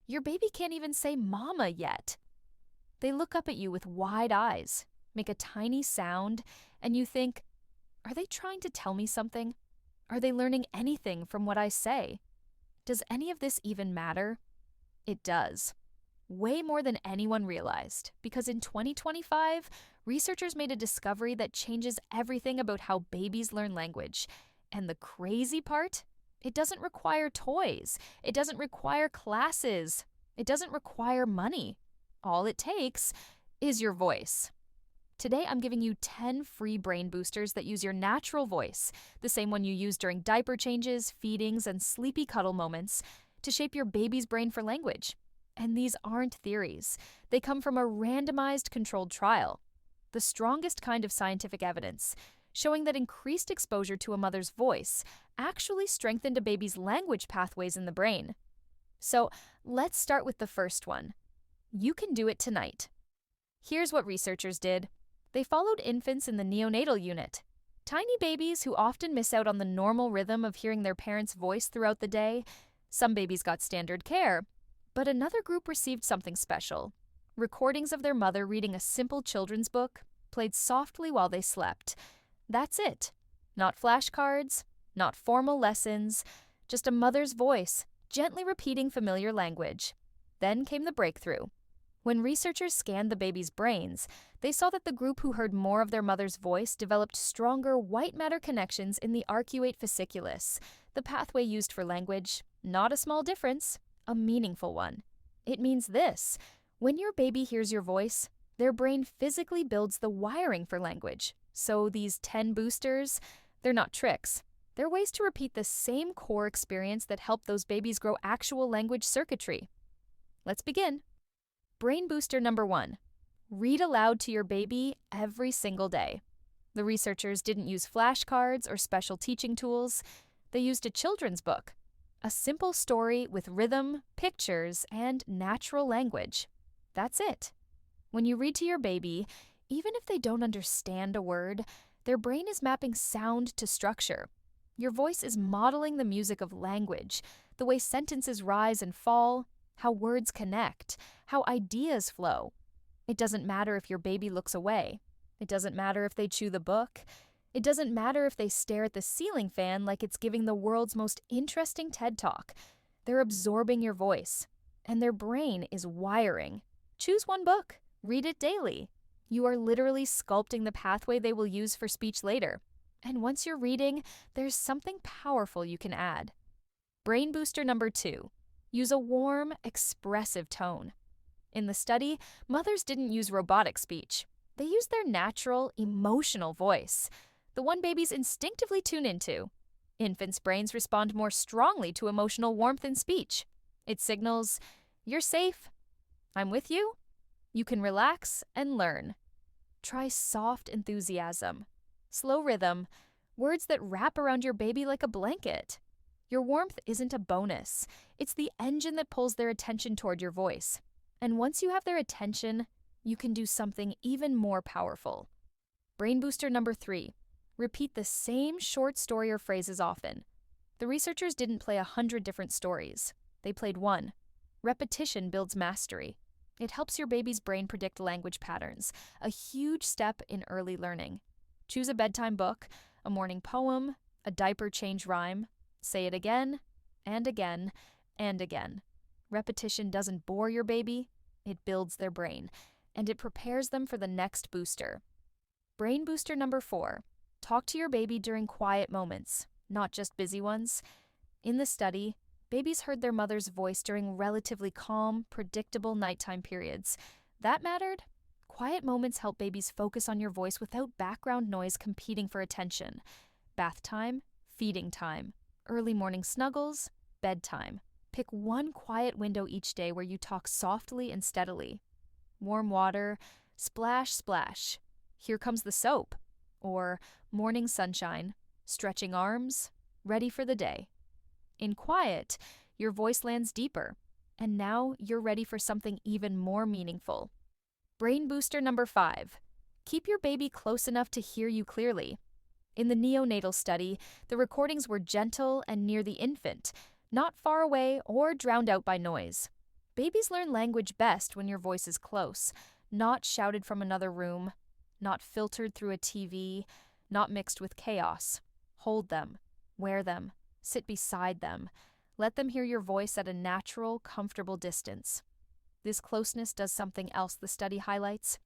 Your baby can't even say mama yet. They look up at you with wide eyes, make a tiny sound, and you think, are they trying to tell me something? Are they learning anything from what I say? Does any of this even matter? It does. Way more than anyone realized, because in 2025, researchers made a discovery that changes everything about how babies learn language. And the crazy part? It doesn't require toys. It doesn't require classes. It doesn't require money. All it takes is your voice. Today, I'm giving you 10 free brain boosters that use your natural voice, the same one you use during diaper changes, feedings, and sleepy cuddle moments, to shape your baby's brain for language. And these aren't theories. They come from a randomized controlled trial, the strongest kind of scientific evidence, showing that increased exposure to a mother's voice actually strengthened a baby's language pathways in the brain. So let's start with the first one. You can do it tonight. Here's what researchers did. They followed infants in the neonatal unit, tiny babies who often miss out on the normal rhythm of hearing their parents' voice throughout the day. Some babies got standard care, but another group received something special. Recordings of their mother reading a simple children's book, played softly while they slept. That's it. Not flashcards, not formal lessons, just a mother's voice, gently repeating familiar language. Then came the breakthrough. When researchers scanned the babies' brains, they saw that the group who heard more of their mother's voice developed stronger white matter connections in the arcuate fasciculus, the pathway used for language. Not a small difference, a meaningful one. It means this: when your baby hears your voice, their brain physically builds the wiring for language. So these 10 boosters, they're not tricks. They're ways to repeat the same core experience that helped those babies grow actual language circuitry. Let's begin. Brain booster number 1. Read aloud to your baby every single day. The researchers didn't use flashcards or special teaching tools. They used a children's book, a simple story with rhythm, pictures, and natural language. That's it. When you read to your baby, even if they don't understand a word, their brain is mapping sound to structure. Your voice is modeling the music of language, the way sentences rise and fall, how words connect, how ideas flow. It doesn't matter if your baby looks away. It doesn't matter if they chew the book. It doesn't matter if they stare at the ceiling fan like it's giving the world's most interesting TED Talk. They're absorbing your voice, and their brain is wiring. Choose one book. Read it daily. You are literally sculpting the pathway they will use for speech later. And once you're reading, there's something powerful you can add. Brain booster number 2. Use a warm, expressive tone. In the study, mothers didn't use robotic speech. They used their natural, emotional voice, the one babies instinctively tune into. Infants' brains respond more strongly to emotional warmth in speech. It signals, you're safe, I'm with you, you can relax and learn. Try soft enthusiasm, slow rhythm, words that wrap around your baby like a blanket. Your warmth isn't a bonus. It's the engine that pulls their attention toward your voice. And once you have their attention, you can do something even more powerful. Brain booster number 3. Repeat the same short story or phrases often. The researchers didn't play 100 different stories. They played one. Repetition builds mastery. It helps your baby's brain predict language patterns, a huge step in early learning. Choose a bedtime book, a morning poem, a diaper change rhyme. Say it again, and again, and again. Repetition doesn't bore your baby, it builds their brain, and it prepares them for the next booster. Brain booster number 4. Talk to your baby during quiet moments, not just busy ones. In the study, babies heard their mother's voice during relatively calm, predictable nighttime periods. That mattered. Quiet moments help babies focus on your voice without background noise competing for attention. Bath time, feeding time, early morning snuggles, bedtime. Pick one quiet window each day where you talk softly and steadily. Warm water, splash, splash. Here comes the soap. Or morning sunshine, stretching arms, ready for the day. In quiet, your voice lands deeper, and now you're ready for something even more meaningful. Brain booster number 5. Keep your baby close enough to hear you clearly. In the neonatal study, the recordings were gentle and near the infant, not far away or drowned out by noise. Babies learn language best when your voice is close, not shouted from another room, not filtered through a TV, not mixed with chaos. Hold them, wear them, sit beside them. Let them hear your voice at a natural, comfortable distance. This closeness does something else the study highlights.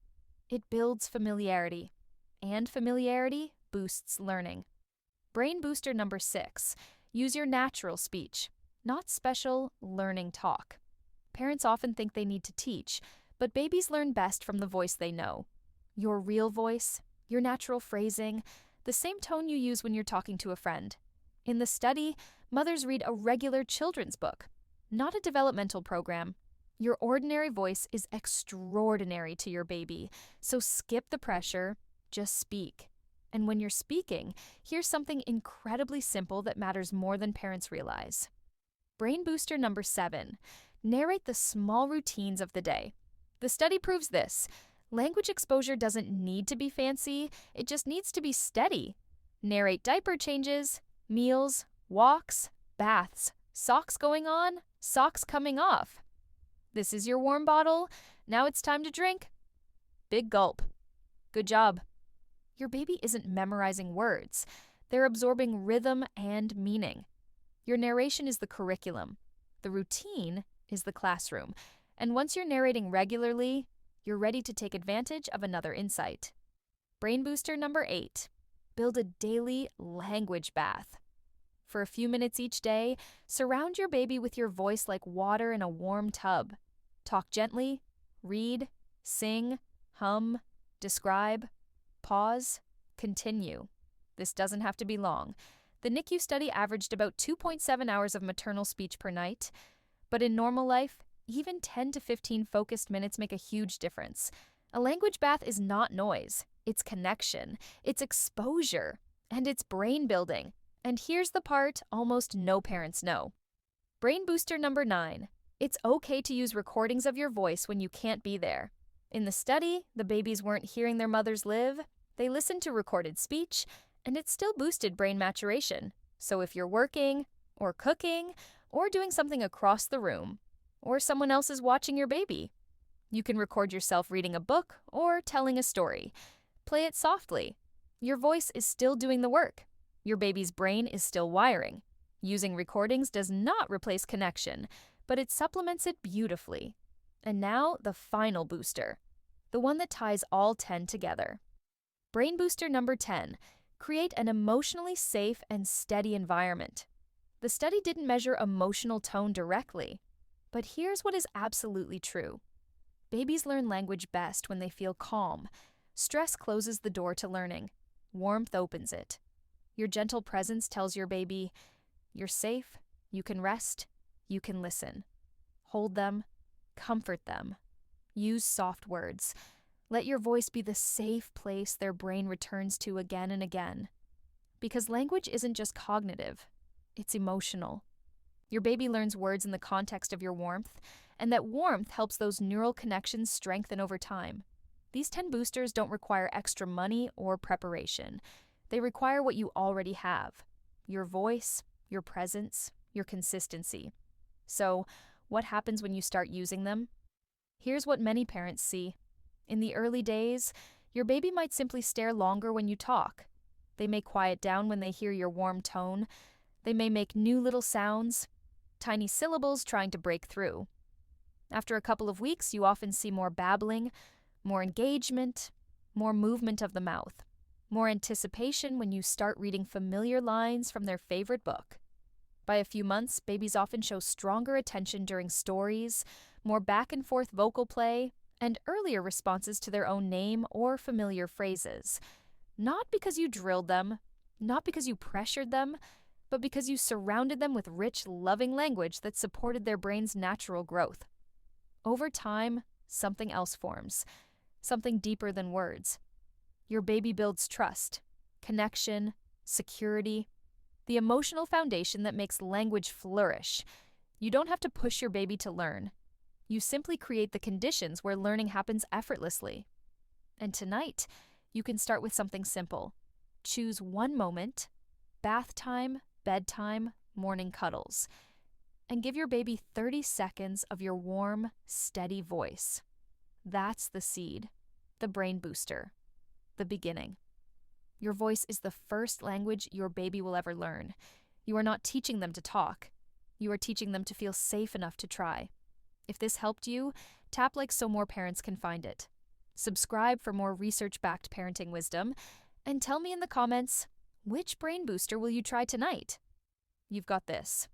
It builds familiarity, and familiarity boosts learning. Brain booster number 6. Use your natural speech, not special learning talk. Parents often think they need to teach, but babies learn best from the voice they know. Your real voice, your natural phrasing, the same tone you use when you're talking to a friend. In the study, mothers read a regular children's book, not a developmental program. Your ordinary voice is extraordinary to your baby, so skip the pressure, just speak. And when you're speaking, here's something incredibly simple that matters more than parents realize. Brain booster number 7. Narrate the small routines of the day. The study proves this. Language exposure doesn't need to be fancy, it just needs to be steady. Narrate diaper changes, meals, walks, baths, socks going on, socks coming off. This is your warm bottle. Now it's time to drink. Big gulp. Good job. Your baby isn't memorizing words. They're absorbing rhythm and meaning. Your narration is the curriculum. The routine is the classroom. And once you're narrating regularly, you're ready to take advantage of another insight. Brain booster number 8. Build a daily language bath. For a few minutes each day, surround your baby with your voice like water in a warm tub. Talk gently, read, sing, hum, describe, pause, continue. This doesn't have to be long. The NICU study averaged about 2.7 hours of maternal speech per night, but in normal life, even 10 to 15 focused minutes make a huge difference. A language bath is not noise, it's connection, it's exposure, and it's brain building. And here's the part almost no parents know. Brain booster number 9. It's okay to use recordings of your voice when you can't be there. In the study, the babies weren't hearing their mothers live. They listened to recorded speech, and it still boosted brain maturation. So if you're working, or cooking, or doing something across the room, or someone else is watching your baby, you can record yourself reading a book or telling a story. Play it softly. Your voice is still doing the work. Your baby's brain is still wiring. Using recordings does not replace connection, but it supplements it beautifully. And now, the final booster, the one that ties all 10 together. Brain booster number 10. Create an emotionally safe and steady environment. The study didn't measure emotional tone directly, but here's what is absolutely true. Babies learn language best when they feel calm. Stress closes the door to learning. Warmth opens it. Your gentle presence tells your baby, you're safe, you can rest, you can listen. Hold them, comfort them. Use soft words. Let your voice be the safe place their brain returns to again and again. Because language isn't just cognitive, it's emotional. Your baby learns words in the context of your warmth, and that warmth helps those neural connections strengthen over time. These 10 boosters don't require extra money or preparation. They require what you already have: your voice, your presence, your consistency. So, what happens when you start using them? Here's what many parents see. In the early days, your baby might simply stare longer when you talk. They may quiet down when they hear your warm tone. They may make new little sounds, tiny syllables trying to break through. After a couple of weeks, you often see more babbling, more engagement, more movement of the mouth, more anticipation when you start reading familiar lines from their favorite book. By a few months, babies often show stronger attention during stories, more back and forth vocal play, and earlier responses to their own name or familiar phrases. Not because you drilled them, not because you pressured them, but because you surrounded them with rich, loving language that supported their brain's natural growth. Over time, something else forms, something deeper than words. Your baby builds trust, connection, security, the emotional foundation that makes language flourish. You don't have to push your baby to learn. You simply create the conditions where learning happens effortlessly. And tonight, you can start with something simple. Choose one moment: bath time, bedtime, morning cuddles. and give your baby 30 seconds of your warm, steady voice. That's the seed, the brain booster, the beginning. Your voice is the first language your baby will ever learn. You are not teaching them to talk. You are teaching them to feel safe enough to try. If this helped you, tap like so more parents can find it. Subscribe for more research-backed parenting wisdom, and tell me in the comments, which brain booster will you try tonight? You've got this.